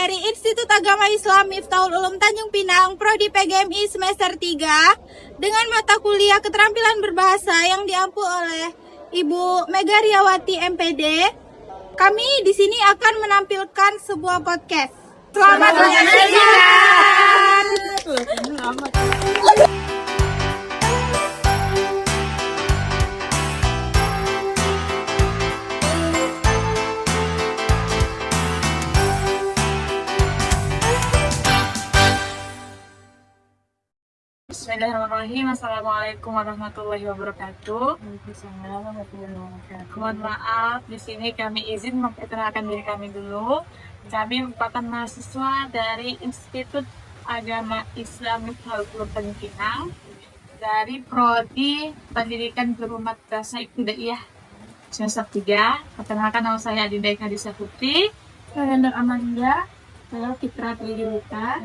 dari Institut Agama Islam Miftahul Ulum Tanjung Pinang, Prodi PGMI semester 3, dengan mata kuliah keterampilan berbahasa yang diampu oleh Ibu Mega Riawati MPD. Kami di sini akan menampilkan sebuah podcast. Selamat menyaksikan. Bismillahirrahmanirrahim. Assalamualaikum warahmatullahi wabarakatuh. Mohon maaf, di sini kami izin memperkenalkan diri kami dulu. Kami merupakan mahasiswa dari Institut Agama Islam Miftahul Tanjung Pinang dari Prodi Pendidikan Guru Madrasah Ibtidaiyah semester 3. Perkenalkan, nama saya Adinda Kadisa Putri. Saya Amanda. Saya Fitra Tridiruta.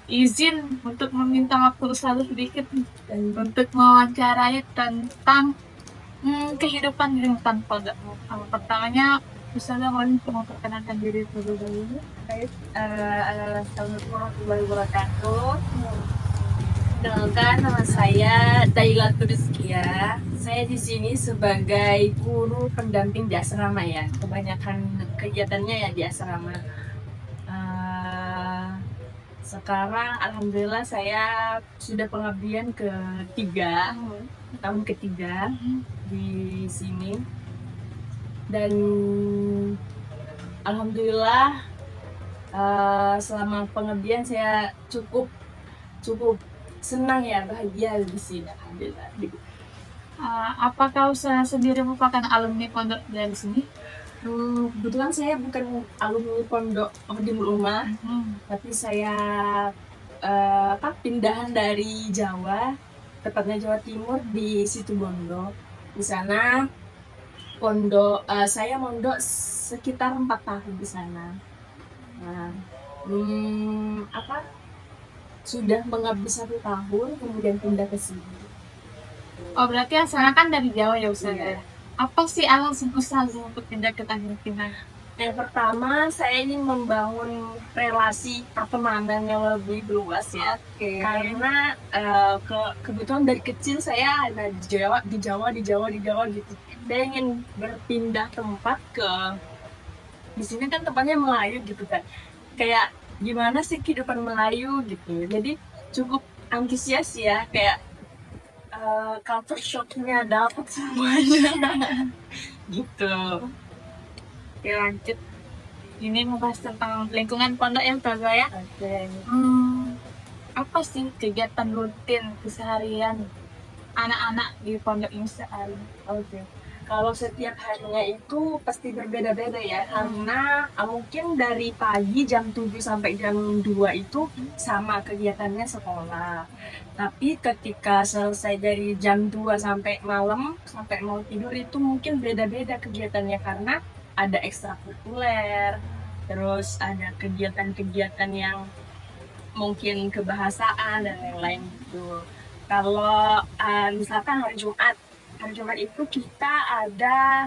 Izin untuk meminta waktu selalu sedikit untuk mewawancarai tentang kehidupan di lingkungan pondok. Pertamanya, misalnya mohon memperkenalkan diri terlebih dahulu. Assalamualaikum warahmatullahi wabarakatuh. Kenalkan, nama saya Daila Turiskia. Saya di sini sebagai guru pendamping di asrama ya. Kebanyakan kegiatannya ya di asrama. Sekarang alhamdulillah saya sudah pengabdian tahun ketiga di sini, dan alhamdulillah selama pengabdian saya cukup senang ya, bahagia di sini alhamdulillah. Apakah usaha sendiri merupakan alumni pondok dari sini? Kebetulan saya bukan alumni pondok Khodimul Ummah, tapi saya pindahan dari Jawa, tepatnya Jawa Timur di Situbondo. Di sana saya mondok sekitar 4 tahun di sana. Nah, sudah mengabdi 1 tahun, kemudian pindah ke sini. Oh, berarti asalnya kan dari Jawa ya Ustaz? Iya. Apa sih alasan Ustaz untuk pindah ke Tanjung Pinang? Yang pertama, saya ingin membangun relasi pertemanan yang lebih luas ya. Karena kebetulan dari kecil saya ada di Jawa gitu. Saya ingin berpindah tempat di sini kan tempatnya Melayu gitu kan. Kayak gimana sih kehidupan Melayu gitu. Jadi cukup antusias ya, kayak culture shock-nya dapat semuanya gitu. Oke, lanjut. Ini membahas tentang lingkungan pondok yang baru ya. Oke. Apa sih kegiatan rutin keseharian anak-anak di pondok ini sehari? Oke. Kalau setiap harinya itu pasti berbeda-beda ya, karena mungkin dari pagi jam 7 sampai jam 2 itu sama kegiatannya sekolah. Tapi ketika selesai dari jam 2 sampai malam, sampai mau tidur itu mungkin beda-beda kegiatannya, karena ada ekstrakurikuler, terus ada kegiatan-kegiatan yang mungkin kebahasaan dan lain-lain gitu. Kalau misalkan hari Jumat itu kita ada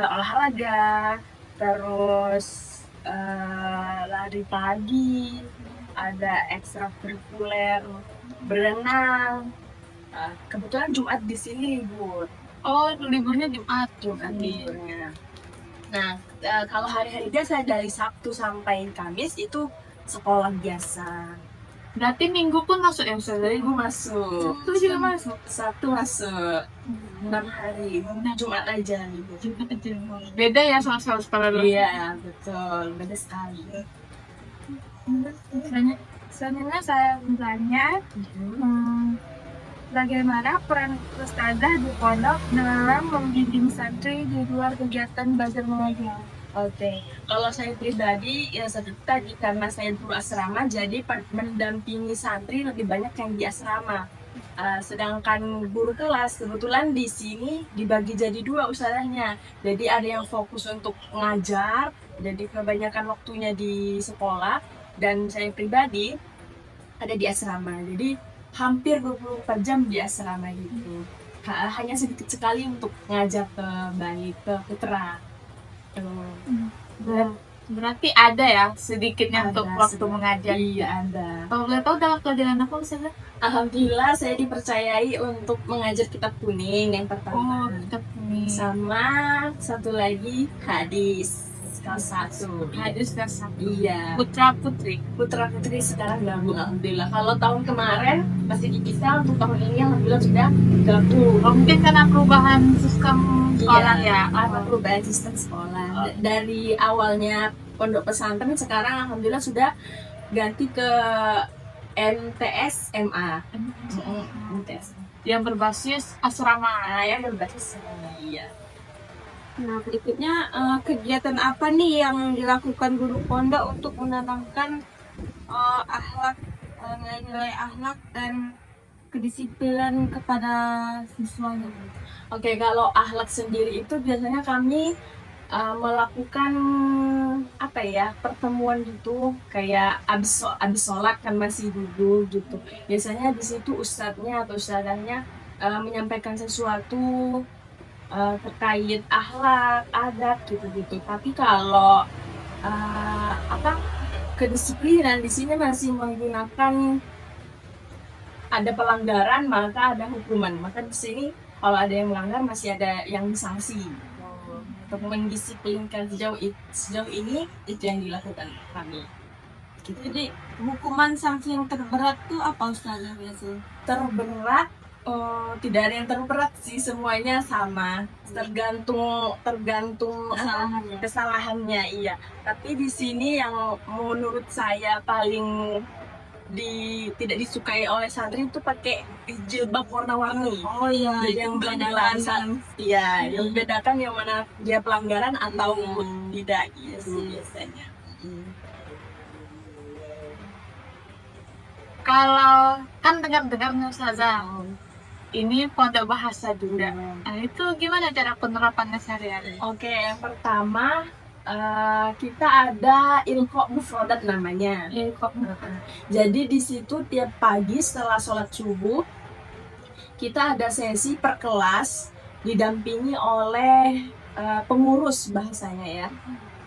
olahraga, terus lari pagi, ada ekstrakurikuler, berenang. Kebetulan Jumat di sini libur. Oh, liburnya Jumat. Liburnya. Nah, kalau hari-hari biasa dari Sabtu sampai Kamis itu sekolah biasa. Berarti Minggu pun masuk ya Ustaz? Minggu masuk. Sabtu juga masuk? Sabtu masuk. 6 hari. Jumat aja libur. Jumat aja. Beda ya sama sekolah dulu? Iya, betul. Beda sekali. Selanjutnya saya bertanya, bagaimana peran ustazah di pondok dalam membimbing santri di luar kegiatan belajar mengajar? Oke, kalau saya pribadi ya seperti tadi, karena saya guru asrama, jadi mendampingi santri lebih banyak yang di asrama. Sedangkan guru kelas kebetulan di sini dibagi jadi 2 usahanya. Jadi ada yang fokus untuk ngajar, jadi kebanyakan waktunya di sekolah, dan saya pribadi ada di asrama. Jadi hampir 24 jam di asrama gitu. Hanya sedikit sekali untuk ngajar ke bayi, ke putra. Berarti ada ya sedikitnya untuk Ada waktu sedikit. mengajar. Iya, ada. Kalau boleh tahu dalam pelajaran apa Ustazah? Alhamdulillah saya dipercayai untuk mengajar kitab kuning yang Oh, pertama. kitab kuning. Sama satu lagi hadis kelas 1. Hadis kelas 1. Iya. Putra putri. Putra putri sekarang gabung alhamdulillah. Kalau tahun kemarin masih dipisah, untuk tahun ini alhamdulillah sudah gabung. Oh, mungkin karena perubahan sistem sekolah ya. Karena perubahan sistem sekolah. Dari awalnya pondok pesantren sekarang alhamdulillah sudah ganti ke MTS MA. MTS. Yang berbasis asrama. Nah, yang berbasis iya. Nah, berikutnya kegiatan apa nih yang dilakukan guru pondok untuk menanamkan akhlak, nilai-nilai akhlak dan kedisiplinan kepada siswanya? Oke, kalau akhlak sendiri itu biasanya kami melakukan apa ya, pertemuan gitu, kayak abis sholat kan masih duduk gitu. Biasanya di situ ustadznya atau ustadzanya menyampaikan sesuatu terkait akhlak, adat gitu-gitu. Tapi kalau kedisiplinan di sini masih menggunakan ada pelanggaran maka ada hukuman. Maka di sini kalau ada yang melanggar masih ada yang sanksi. Untuk mendisiplinkan sejauh ini itu yang dilakukan kami. Gitu. Jadi hukuman sanksi yang terberat tuh apa Ustazah biasanya? Terberat tidak ada yang terberat sih, semuanya sama, tergantung kesalahannya iya. Tapi di sini yang menurut saya paling tidak disukai oleh santri itu pakai jilbab warna-warni. Oh iya, Jadi yang bedakan, iya, yang bedakan yang mana dia pelanggaran atau tidak gitu biasanya. Kalau kan dengar-dengar nih Ustazah, ini pondok bahasa juga. Nah, itu gimana cara penerapannya sehari-hari? Oke, yang pertama kita ada ilko mufrodat namanya. Jadi di situ tiap pagi setelah sholat subuh kita ada sesi per kelas didampingi oleh pengurus bahasanya ya.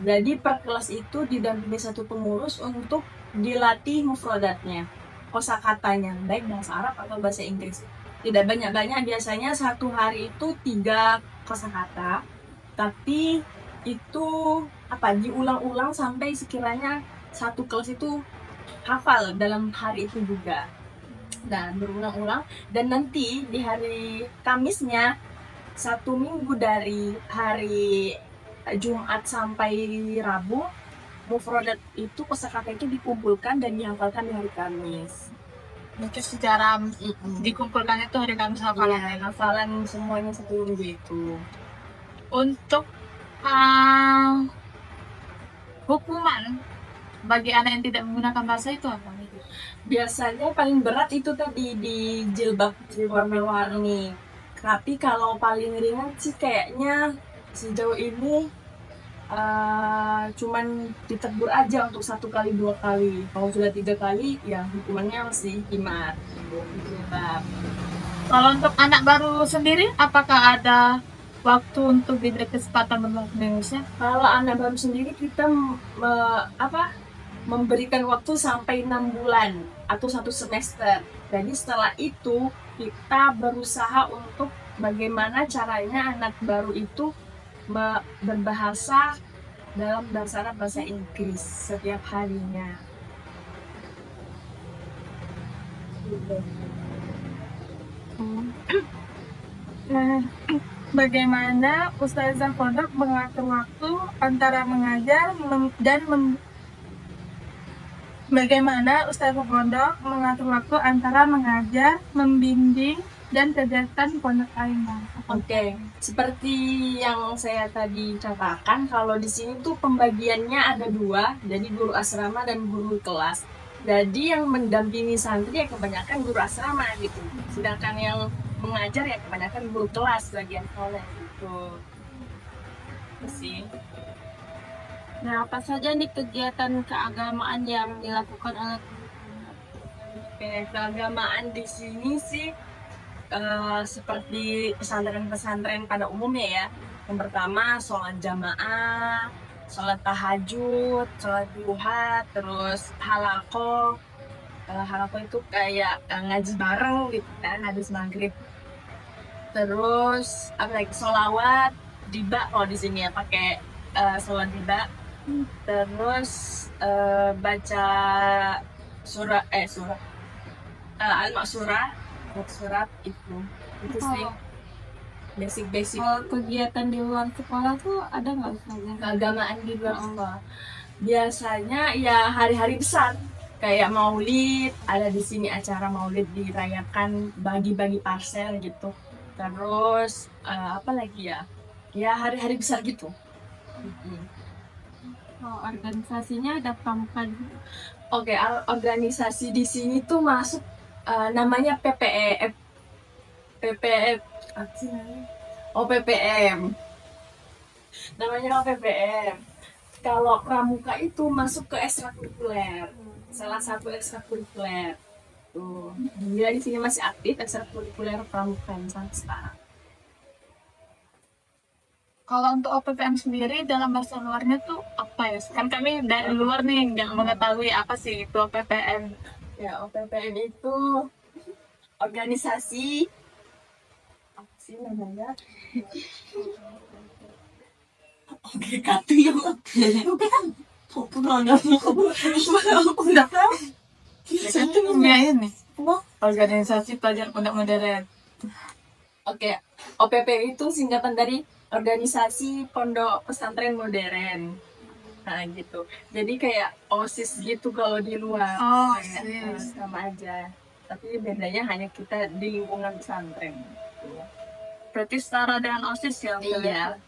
Jadi per kelas itu didampingi satu pengurus untuk dilatih mufrodatnya, kosakatanya, baik bahasa Arab atau bahasa Inggris. Tidak banyak-banyak, biasanya satu hari itu 3 kosakata, tapi itu diulang-ulang sampai sekiranya satu kelas itu hafal dalam hari itu juga. Dan berulang-ulang, dan nanti di hari Kamisnya 1 minggu dari hari Jumat sampai Rabu, mufrodat itu kosakata itu dikumpulkan dan dihafalkan di hari Kamis. Mungkin secara dikumpulkan itu hari Kamis hafalan. Hafalan semuanya 1 minggu itu. Untuk hukuman bagi anak yang tidak menggunakan bahasa itu apa? Biasanya paling berat itu tadi di jilbab warna-warni. Tapi kalau paling ringan sih kayaknya sejauh ini cuman ditegur aja untuk 1 kali 2 kali. Kalau sudah 3 kali ya hukumannya masih himat. Jilbab. Kalau untuk anak baru sendiri, apakah ada waktu untuk diberi kesempatan berbahasa Indonesia? Kalau anak baru sendiri kita memberikan waktu sampai 6 bulan atau 1 semester. Jadi setelah itu kita berusaha untuk bagaimana caranya anak baru itu berbahasa dalam bahasa Arab, bahasa Inggris setiap harinya. Bagaimana Ustazah pondok mengatur waktu antara mengajar Bagaimana Ustazah pondok mengatur waktu antara mengajar, membimbing, dan kegiatan pondok lainnya? Oke, seperti yang saya tadi katakan, kalau di sini tuh pembagiannya ada 2, jadi guru asrama dan guru kelas. Jadi yang mendampingi santri ya kebanyakan guru asrama gitu, sedangkan yang mengajar ya kebanyakan guru kelas bagian sekolah gitu. Itu sih. Nah, apa saja nih kegiatan keagamaan yang dilakukan oleh Oke, keagamaan di sini sih seperti pesantren-pesantren pada umumnya ya. Yang pertama sholat jamaah, sholat tahajud, sholat duha, terus halaqah. Halaqah itu kayak ngaji bareng gitu kan habis maghrib. Terus apa lagi, sholawat diba kalau di sini ya pakai sholat diba. Terus baca surah al-ma'surah, surat itu sih basic Kalau kegiatan di luar sekolah tuh ada nggak Ustazah? keagamaan di luar sekolah. Biasanya ya hari-hari besar kayak maulid, ada di sini acara maulid dirayakan, bagi-bagi parcel gitu. Terus apa lagi ya? Ya hari-hari besar gitu. Oh, organisasinya ada pramuka juga. Oke, organisasi di sini tuh masuk namanya PPEF. PPEF apa sih namanya? Oh, PPM. Namanya PPM. Kalau pramuka itu masuk ke ekstrakurikuler. Salah satu ekstrakurikuler. Tuh, dia di sini masih aktif ekstrakurikuler pramuka sampai sekarang. Kalau untuk OPPM sendiri dalam bahasa luarnya tuh apa ya? Kan kami dari luar nih nggak mengetahui apa sih itu OPPM. Ya, OPPM itu organisasi apa sih namanya? Oke, katu yang populernya udah tahu. Saya tuh ngomongin nih. Organisasi Pelajar Pondok Modern. Oke, OPP itu singkatan dari Organisasi Pondok Pesantren Modern. Nah, gitu. Jadi kayak OSIS gitu kalau di luar. Oh, Kayak, sama aja. Tapi bedanya hanya kita di lingkungan pesantren. berarti setara dengan OSIS ya? Iya.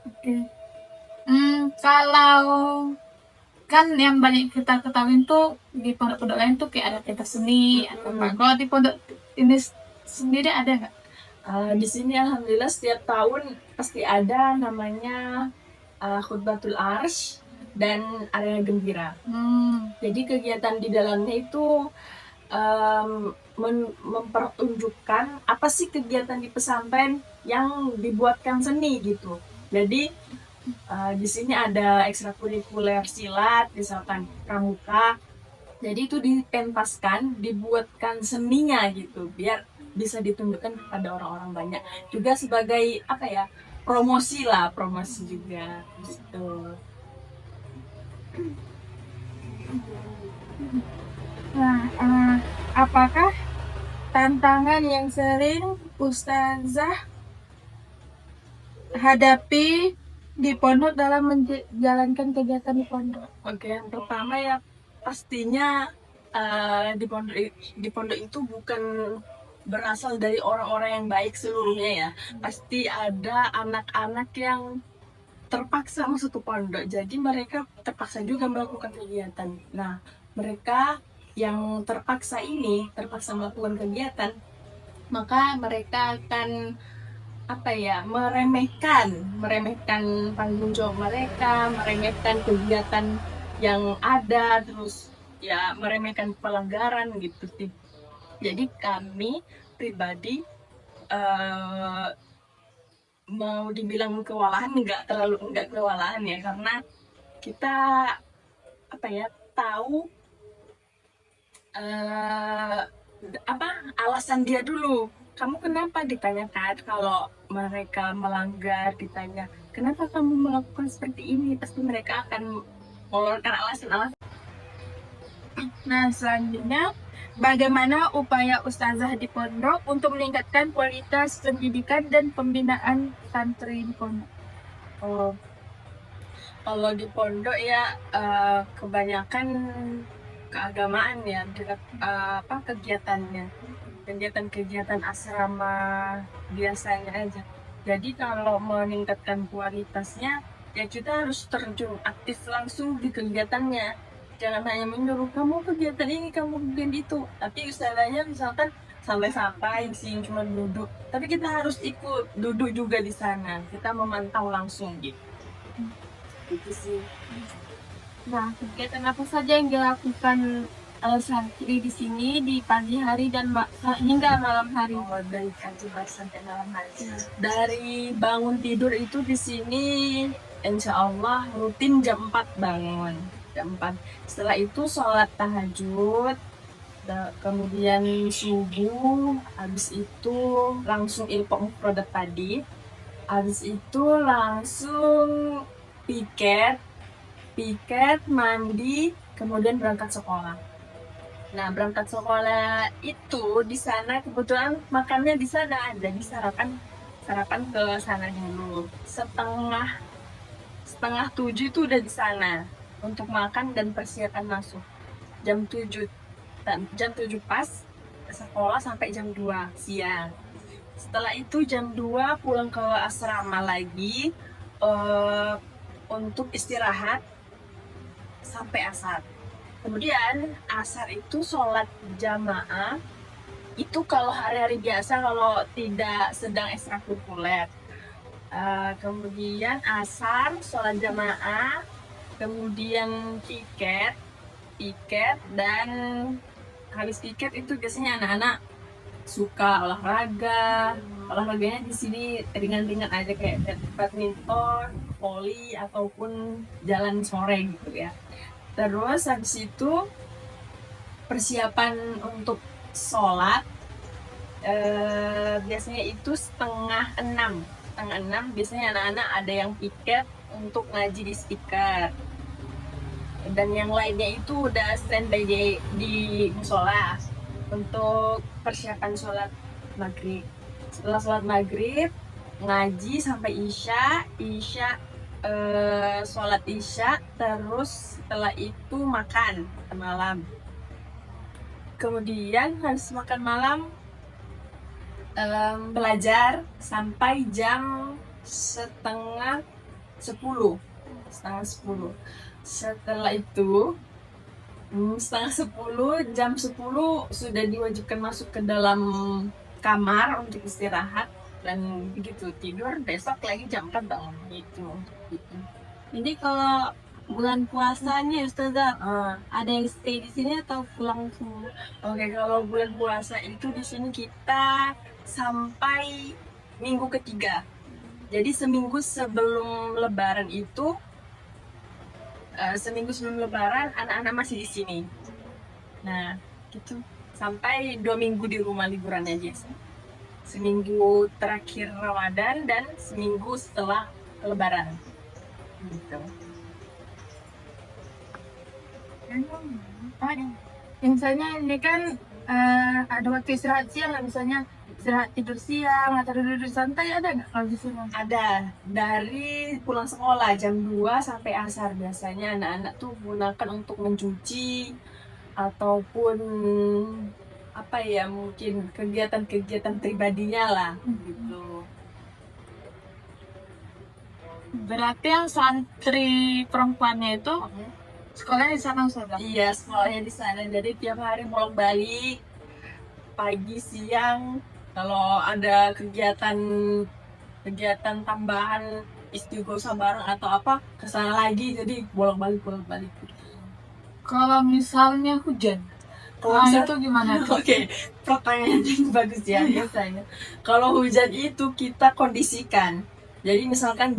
Oke. Kalau kan yang banyak kita ketahui tuh di pondok-pondok lain tuh kayak ada pentas seni atau apa. Kalau di pondok ini sendiri ada nggak? Di sini alhamdulillah setiap tahun pasti ada namanya khutbatul arsh dan arena gembira. Jadi kegiatan di dalamnya itu mempertunjukkan apa sih kegiatan di pesantren yang dibuatkan seni gitu. Jadi di sini ada ekstrakurikuler silat, misalkan pramuka. Jadi itu dipentaskan, dibuatkan seninya gitu, biar bisa ditunjukkan kepada orang-orang banyak. Juga sebagai apa ya, promosi juga gitu. Nah, apakah tantangan yang sering Ustazah hadapi di pondok dalam menjalankan kegiatan di pondok? Oke, yang pertama ya pastinya di pondok itu bukan berasal dari orang-orang yang baik seluruhnya ya. Pasti ada anak-anak yang terpaksa masuk ke pondok. Jadi mereka terpaksa juga melakukan kegiatan. Nah, mereka yang terpaksa melakukan kegiatan, maka mereka akan meremehkan tanggung jawab mereka, meremehkan kegiatan yang ada, terus ya meremehkan pelanggaran gitu sih. Jadi kami pribadi mau dibilang kewalahan nggak kewalahan ya, karena kita tahu alasan dia dulu. Kamu kenapa, ditanyakan. Kalau mereka melanggar ditanya kenapa kamu melakukan seperti ini, pasti mereka akan mengeluarkan alasan. Nah, selanjutnya, bagaimana upaya Ustazah di pondok untuk meningkatkan kualitas pendidikan dan pembinaan santri di pondok? Kalau di pondok ya kebanyakan keagamaan ya, kegiatan asrama biasanya aja. Jadi kalau meningkatkan kualitasnya ya kita harus terjun aktif langsung di kegiatannya. Jangan hanya menyuruh kamu kegiatan ini, kamu kegiatan itu, tapi usahanya misalkan santai-santai di sini cuma duduk, tapi kita harus ikut duduk juga di sana, kita memantau langsung gitu. Itu sih. Nah, kegiatan apa saja yang dilakukan santri di sini di pagi hari dan hingga malam hari? Dari pagi sampai malam hari. Dari bangun tidur itu di sini insya Allah rutin jam 4 bangun. Jam 4. Setelah itu sholat tahajud, kemudian subuh, habis itu langsung ilmu produk tadi, habis itu langsung piket, mandi, kemudian berangkat sekolah. Nah, berangkat sekolah itu di sana kebetulan makannya di sana, jadi sarapan ke sana dulu. Setengah 7 itu udah di sana untuk makan dan persiapan masuk. Jam 7 pas sekolah sampai jam 2 siang. Setelah itu jam 2 pulang ke asrama lagi untuk istirahat sampai asar. Kemudian asar itu sholat jamaah. Itu kalau hari-hari biasa, kalau tidak sedang ekstrakurikuler. Kemudian asar, sholat jamaah, kemudian piket, dan habis piket itu biasanya anak-anak suka olahraganya di sini ringan-ringan aja kayak badminton, voli ataupun jalan sore gitu ya. Terus habis itu persiapan untuk sholat biasanya itu setengah enam biasanya anak-anak ada yang piket untuk ngaji di speaker, dan yang lainnya itu udah standby di musola untuk persiapan sholat maghrib. Setelah sholat maghrib ngaji sampai isya sholat isya, terus setelah itu makan malam. Kemudian habis makan malam belajar sampai jam setengah 10. Setelah itu jam 10 sudah diwajibkan masuk ke dalam kamar untuk istirahat, dan begitu tidur besok lagi jam 4 bangun gitu. Jadi kalau bulan puasanya Ustazah, ada yang stay di sini atau pulang semua? Oke, kalau bulan puasa itu di sini kita sampai minggu ketiga. Jadi seminggu sebelum Lebaran anak-anak masih di sini. Nah, gitu sampai 2 minggu di rumah liburan aja. Seminggu terakhir Ramadan dan seminggu setelah Lebaran. Gitu. Misalnya ini kan ada waktu istirahat siang, misalnya istirahat tidur siang atau tidur santai, ada nggak kalau di sini? Ada, dari pulang sekolah jam 2 sampai asar biasanya anak-anak tuh gunakan untuk mencuci ataupun mungkin kegiatan pribadinya lah gitu. Berarti yang santri perempuannya itu sekolahnya di sana Ustazah? Iya, sekolahnya di sana. Jadi tiap hari bolak-balik, pagi, siang. Kalau ada kegiatan tambahan, istighosa bareng atau apa, kesana lagi. Jadi bolak-balik. Kalau misalnya hujan, itu gimana tuh? Oke, pertanyaan yang bagus ya biasanya. Kalau hujan itu kita kondisikan. Jadi misalkan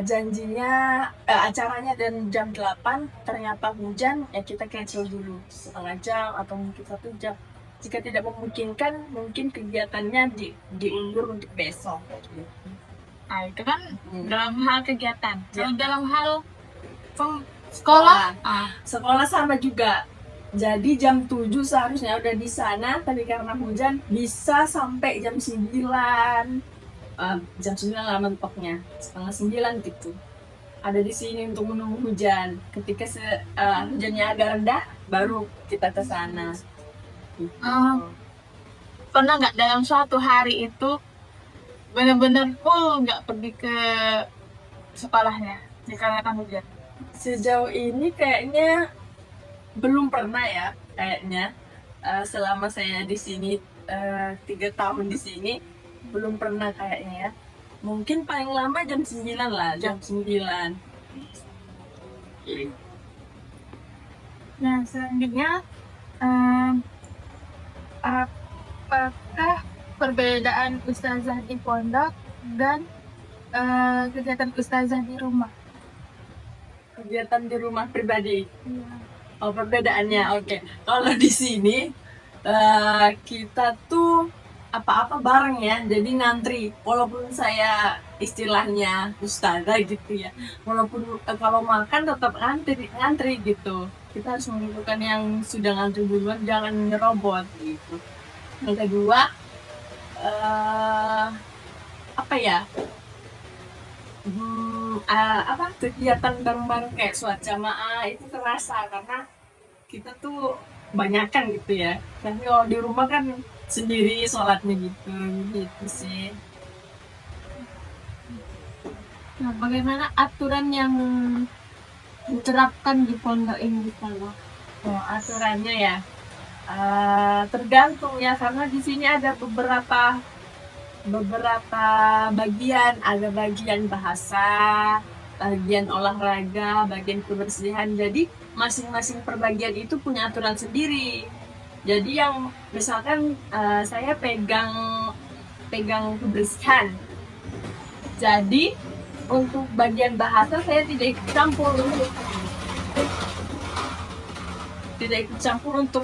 janjinya acaranya dan jam 8 ternyata hujan, ya kita cancel dulu setengah jam atau mungkin 1 jam. Jika tidak memungkinkan, mungkin kegiatannya diundur untuk besok. Nah, itu kan dalam hal kegiatan. Ya. Kalau dalam hal sekolah, Sekolah sama juga. Jadi jam 7 seharusnya udah di sana, tapi karena hujan bisa sampai jam 9. Jam 9 lah mentoknya, setengah 9 gitu. Ada di sini untuk menunggu hujan. Ketika hujannya agak rendah, baru kita ke sana. pernah nggak dalam suatu hari itu benar-benar full nggak pergi ke sekolahnya dikarenakan hujan? Sejauh ini kayaknya belum pernah ya, kayaknya selama saya di sini 3 tahun di sini belum pernah kayaknya ya. Mungkin paling lama jam 9 lah, jam 9. Nah, selanjutnya apakah perbedaan ustazah di pondok dan kegiatan ustazah di rumah? kegiatan di rumah pribadi. Oh, perbedaannya, oke. Kalau di sini kita tuh apa-apa bareng ya, jadi ngantri. Walaupun saya istilahnya ustazah gitu ya, walaupun kalau makan tetap ngantri gitu. Kita harus menunjukkan yang sudah ngantri duluan, jangan nyerobot gitu. Yang kedua, apa ya? Apa kegiatan bareng-bareng kayak sholat jamaah itu terasa karena kita tuh banyakan gitu ya. Tapi kalau di rumah kan sendiri sholatnya gitu sih. Nah, bagaimana aturan yang diterapkan di pondok ini kalau Oh, aturannya ya tergantung ya karena di sini ada beberapa bagian, ada bagian bahasa, bagian olahraga, bagian kebersihan. Jadi masing-masing perbagian itu punya aturan sendiri. Jadi yang misalkan saya pegang kebersihan. Jadi untuk bagian bahasa saya tidak ikut campur. Tidak ikut campur untuk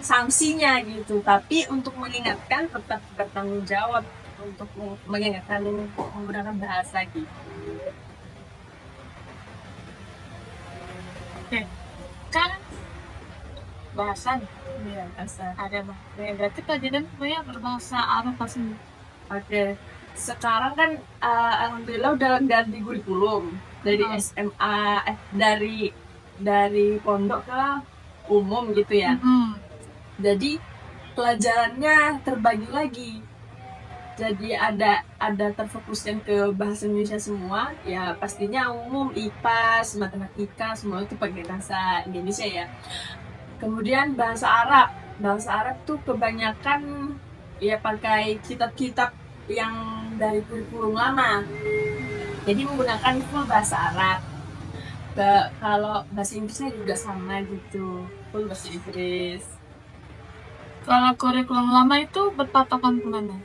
sanksinya gitu, tapi untuk mengingatkan tetap bertanggung jawab untuk mengingatkan menggunakan bahasa gitu. kan bahasan Iya, bahasa. ada mah. Berarti pelajaran semuanya berbahasa Arab pasti. Oke, sekarang kan alhamdulillah udah ganti kurikulum dari SMA, dari pondok ke umum gitu ya. Jadi pelajarannya terbagi lagi. Jadi ada terfokuskan ke bahasa Indonesia semua, ya pastinya umum, IPAS, matematika, semua itu pakai bahasa Indonesia ya. Kemudian bahasa Arab tuh kebanyakan ya pakai kitab-kitab yang dari kurikulum lama. Jadi menggunakan full bahasa Arab. Kalau bahasa Inggrisnya juga sama gitu, full bahasa Inggris. Kalau kurikulum lama itu berpatokan kemana?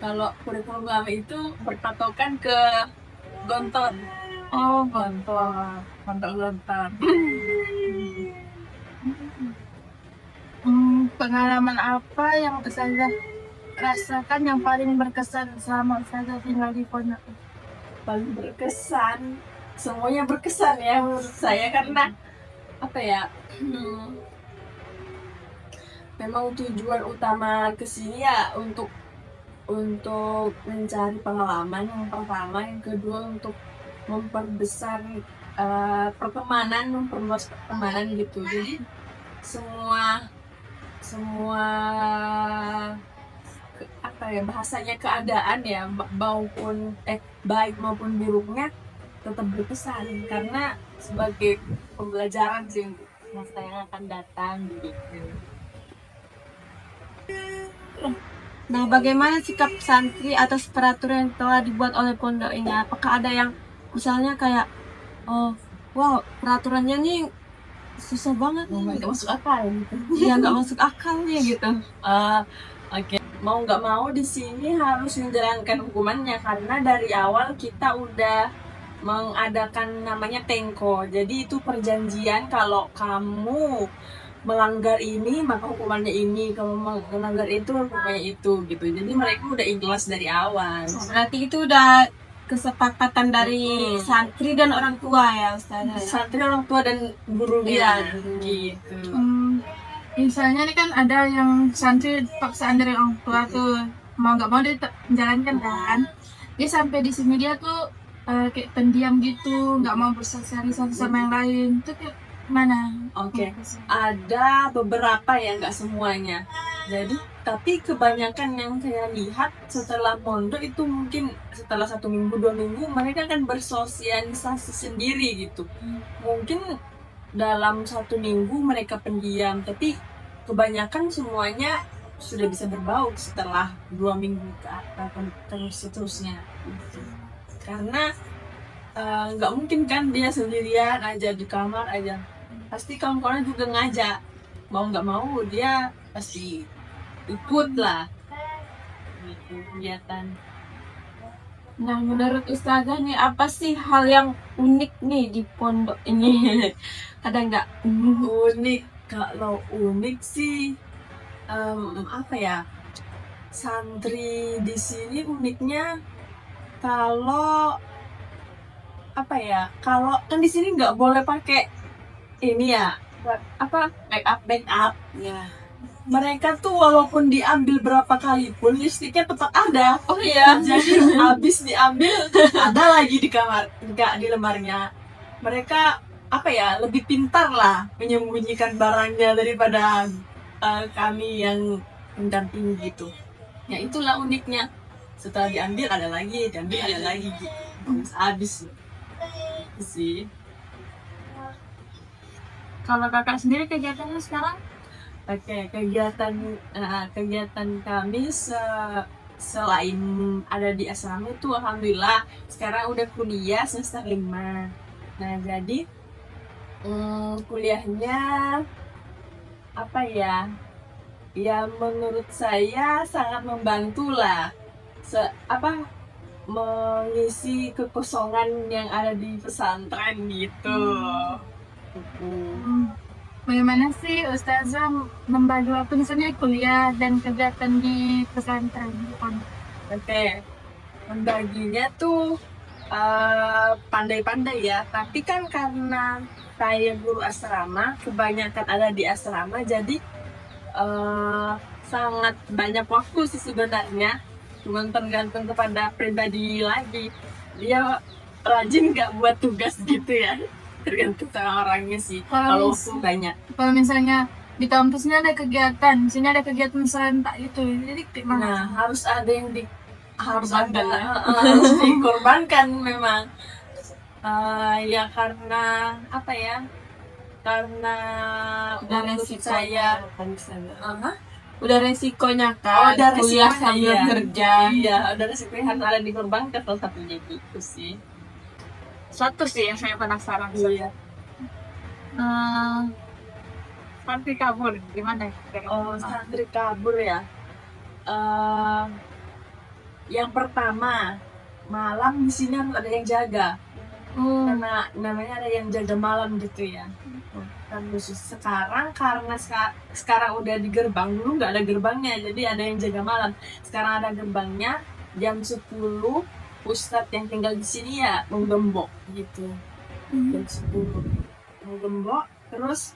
Kalau kurikulum lama itu berpatokan ke Gontor. Oh, Gontor. Pengalaman apa yang Ustazah rasakan yang paling berkesan selama Ustazah tinggal di pondok? Paling berkesan, semuanya berkesan ya menurut saya karena apa ya? Memang tujuan utama kesini ya untuk mencari pengalaman yang pertama, yang kedua untuk memperbesar memperluas pertemanan gitu. Jadi semua bahasanya keadaan ya maupun baik maupun buruknya tetap berkesan karena sebagai pembelajaran sih untuk masa yang akan datang gitu. Nah, bagaimana sikap santri atas peraturan yang telah dibuat oleh pondok ini? Apakah ada yang misalnya kayak, oh, wow, peraturannya nih susah banget nih, Nggak masuk akal gitu. ya nggak masuk akal nih gitu. Oke. Mau nggak mau di sini harus menjalankan hukumannya karena dari awal kita udah mengadakan namanya tengko. Jadi itu perjanjian kalau kamu melanggar ini maka hukumannya ini, kamu melanggar itu hukumannya itu gitu. Jadi mereka udah ikhlas dari awal. Berarti itu udah kesepakatan dari santri dan orang tua ya, Ustazah? Santri, orang tua dan guru Iya. gitu. Misalnya nih kan ada yang santri paksaan dari orang tua tuh mau nggak mau dia menjalankan kan. Dia sampai di sini dia tuh kayak pendiam gitu, nggak mau bersosialisasi sama yang lain. Itu kayak mana? Oke. Ada beberapa ya, nggak semuanya. Jadi tapi kebanyakan yang saya lihat setelah pondok itu mungkin setelah 1 minggu 2 minggu mereka kan bersosialisasi sendiri gitu. Mungkin dalam 1 minggu mereka pendiam, tapi kebanyakan semuanya sudah bisa berbaur setelah 2 minggu ke atas terus seterusnya gitu. Karena nggak mungkin kan dia sendirian aja di kamar aja, pasti kawan-kawannya juga ngajak, mau nggak mau dia pasti ikut lah gitu kegiatan. Nah, menurut Ustazah nih, apa sih hal yang unik nih di pondok ini? Ada nggak? Unik, kalau unik sih apa ya, santri di sini uniknya kalau apa ya, kalau kan di sini nggak boleh pakai ini ya, apa, make up Ya. mereka tuh walaupun diambil berapa kali pun lipstiknya tetap ada. Oh iya. Jadi habis diambil ada lagi di kamar, enggak di lemarinya. Mereka apa ya, lebih pintar lah menyembunyikan barangnya daripada kami yang mendampingi gitu. Ya itulah uniknya. Setelah diambil ada lagi, diambil ada lagi gitu. Habis sih. Kalau kakak sendiri kegiatannya sekarang? Oke, kegiatan kami selain ada di asrama itu alhamdulillah sekarang udah kuliah semester 5. Nah, jadi kuliahnya apa ya? Ya menurut saya sangat membantu lah. Mengisi kekosongan yang ada di pesantren gitu. Bagaimana sih Ustazah membagi waktu misalnya kuliah dan kegiatan di pesantren? Oke, membaginya tuh pandai-pandai ya. Tapi kan karena saya guru asrama, kebanyakan ada di asrama, jadi sangat banyak waktu sih sebenarnya. Cuman tergantung kepada pribadi lagi. Dia rajin nggak buat tugas gitu ya. Tergantung sama orangnya sih. Kalau waktu banyak. Kalau misalnya di kampusnya ada kegiatan, di sini ada kegiatan serentak itu, jadi Nah, gimana? harus ada yang harus dikorbankan memang. Ya karena apa ya? Karena Udah untuk resikonya saya kan di sana. Hah? Udah resikonya kan. Udah kuliah resikonya, sambil iya. kerja. Iya, udah resikonya harus ada dikorbankan salah satunya gitu sih. Satu sih yang saya penasaran. Iya. Santri kabur gimana? Oh, santri kabur ya. Yang pertama, malam di sini harus ada yang jaga. Karena namanya ada yang jaga malam gitu ya. Dan khusus sekarang karena sekarang udah di gerbang, dulu nggak ada gerbangnya, jadi ada yang jaga malam. Sekarang ada gerbangnya, jam 10 Ustadz yang tinggal di sini ya menggembok gitu. Jam 10 menggembok, terus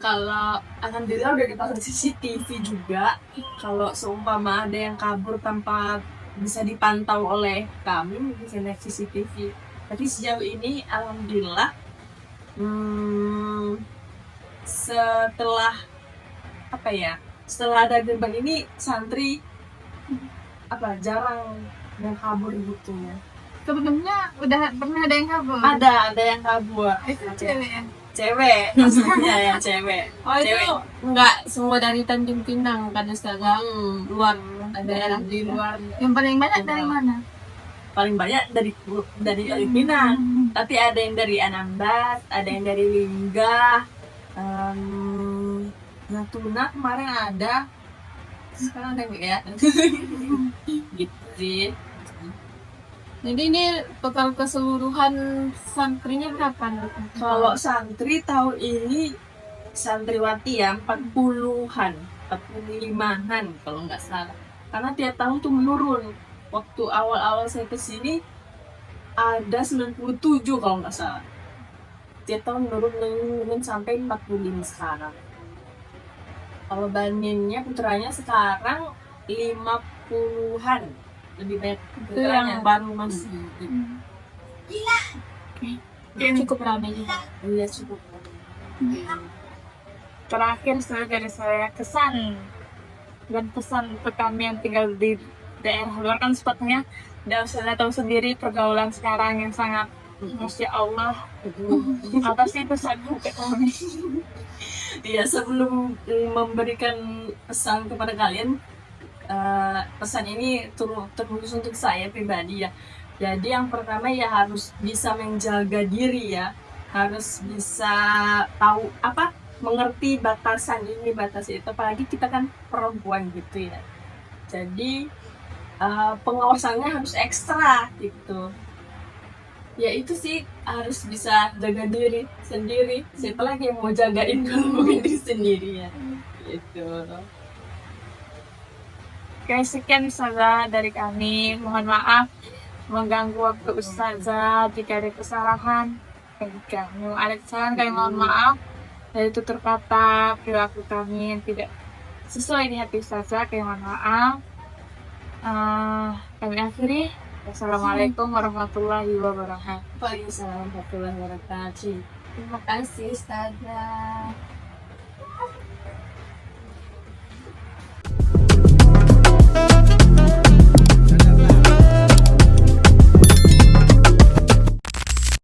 kalau alhamdulillah udah dipasang CCTV juga. Kalau seumpama ada yang kabur tanpa bisa dipantau oleh kami, bisa naik CCTV. Tapi sejauh ini alhamdulillah setelah apa ya, setelah ada gerbang ini santri jarang yang kabur gitu ya. Sebelumnya udah pernah ada yang kabur? Ada yang kabur. Itu cewek ya? Cewek maksudnya ya, cewek. Oh itu Cewek. nggak semua dari Tanjung Pinang kan sekarang luar daerah Di luar Yang paling banyak dari mana? paling banyak dari Pinang, tapi ada yang dari Anambas, ada yang dari Lingga, Natuna kemarin ada, sekarang ada nggak ya? Gitu sih. Jadi ini total keseluruhan santrinya berapa nih? Kalau santri tahun ini santriwati ya 40-an, 45-an kalau nggak salah. Karena tiap tahun tuh menurun. Waktu awal-awal saya kesini ada 97 kalau nggak salah. Tiap tahun menurun sampai 45 sekarang. Kalau bandingnya putranya sekarang 50-an, lebih banyak Itu putranya. yang baru masih cukup ramai juga. Iya cukup. Terakhir dari saya kesan dan pesan untuk kami yang tinggal di daerah luar, kan sepertinya dan sudah tahu sendiri pergaulan sekarang yang sangat Masya Allah. Apa sih pesan untuk kami? Iya, sebelum memberikan pesan kepada kalian, pesan ini terkhusus untuk saya pribadi ya. Jadi yang pertama ya harus bisa menjaga diri ya, harus bisa tahu mengerti batasan ini batas itu, apalagi kita kan perempuan gitu ya. Jadi pengawasannya harus ekstra gitu. Ya itu sih harus bisa jaga diri sendiri. Siapa lagi yang mau jagain kalau bukan diri sendiri ya. Gitu. Oke, sekian Ustazah dari kami. Mohon maaf mengganggu waktu Ustazah jika ada kesalahan. Jika mau ada kesalahan kami mohon maaf. Dari tutur kata, perilaku kami yang tidak sesuai di hati Ustazah, kami mohon maaf. Kami akhiri. Wassalamualaikum warahmatullahi wabarakatuh. Waalaikumsalam warahmatullahi wabarakatuh. Terima kasih Ustazah.